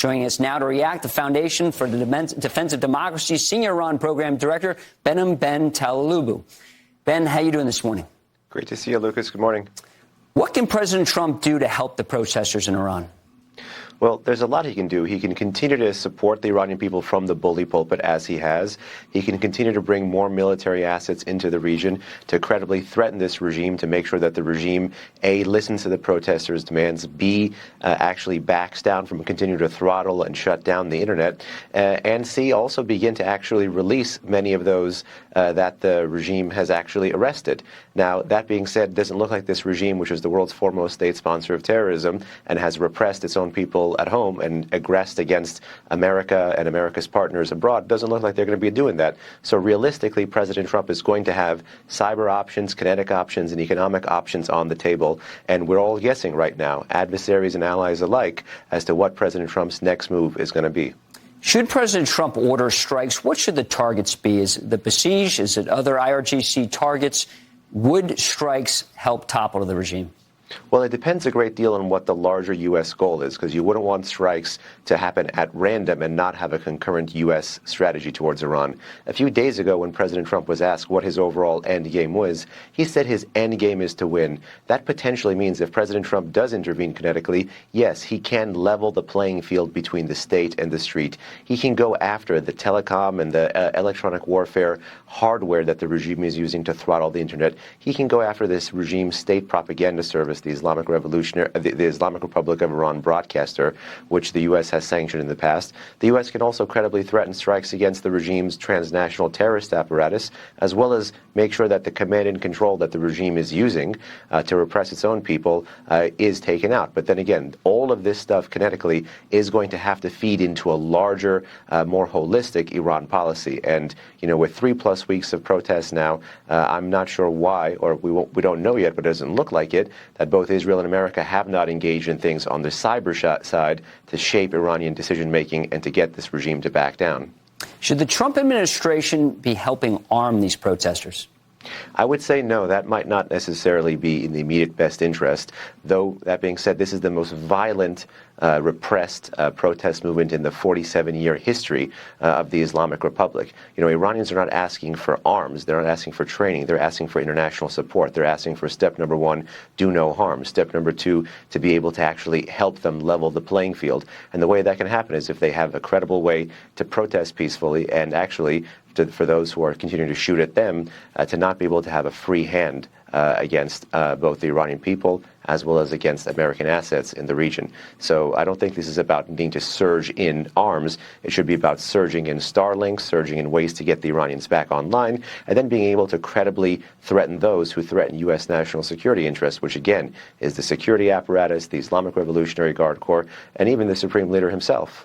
Joining us now to react, the Foundation for the Defense of Democracy Senior Iran Program Director, Behnam Ben Taleblu. Ben, how are you doing this morning? Great to see you, Lucas. Good morning. What can President Trump do to help the protesters in Iran? Well, there's a lot he can do. He can continue to support the Iranian people from the bully pulpit, as he has. He can continue to bring more military assets into the region to credibly threaten this regime, to make sure that the regime, A, listens to the protesters' demands, B, actually backs down from continuing to throttle and shut down the internet, and C, also begin to actually release many of those that the regime has actually arrested. Now, that being said, it doesn't look like this regime, which is the world's foremost state sponsor of terrorism and has repressed its own people at home and aggressed against America and America's partners abroad, doesn't look like they're going to be doing that. So realistically, President Trump is going to have cyber options, kinetic options, and economic options on the table. And we're all guessing right now, adversaries and allies alike, as to what President Trump's next move is going to be. Should President Trump order strikes, what should the targets be? Is it the Basij? Is it other IRGC targets? Would strikes help topple the regime? Well, it depends a great deal on what the larger U.S. goal is, because you wouldn't want strikes to happen at random and not have a concurrent U.S. strategy towards Iran. A few days ago, when President Trump was asked what his overall end game was, he said his end game is to win. That potentially means if President Trump does intervene kinetically, yes, he can level the playing field between the state and the street. He can go after the telecom and the electronic warfare hardware that the regime is using to throttle the internet. He can go after this regime's state propaganda service, the Islamic Republic of Iran broadcaster, which the U.S. has sanctioned in the past. The U.S. can also credibly threaten strikes against the regime's transnational terrorist apparatus, as well as make sure that the command and control that the regime is using to repress its own people is taken out. But then again, all of this stuff kinetically is going to have to feed into a larger, more holistic Iran policy. And, you know, with 3+ weeks of protests now, I'm not sure why, or we don't know yet, but it doesn't look like it, that both Israel and America have not engaged in things on the cyber side to shape Iranian decision-making and to get this regime to back down. Should the Trump administration be helping arm these protesters? I would say no, that might not necessarily be in the immediate best interest. Though, that being said, this is the most violent, repressed protest movement in the 47-year history of the Islamic Republic. You know, Iranians are not asking for arms. They're not asking for training. They're asking for international support. They're asking for step number 1, do no harm. Step number 2, to be able to actually help them level the playing field. And the way that can happen is if they have a credible way to protest peacefully and actually for those who are continuing to shoot at them, to not be able to have a free hand against both the Iranian people as well as against American assets in the region. So I don't think this is about needing to surge in arms. It should be about surging in Starlink, surging in ways to get the Iranians back online, and then being able to credibly threaten those who threaten U.S. national security interests, which again is the security apparatus, the Islamic Revolutionary Guard Corps, and even the Supreme Leader himself.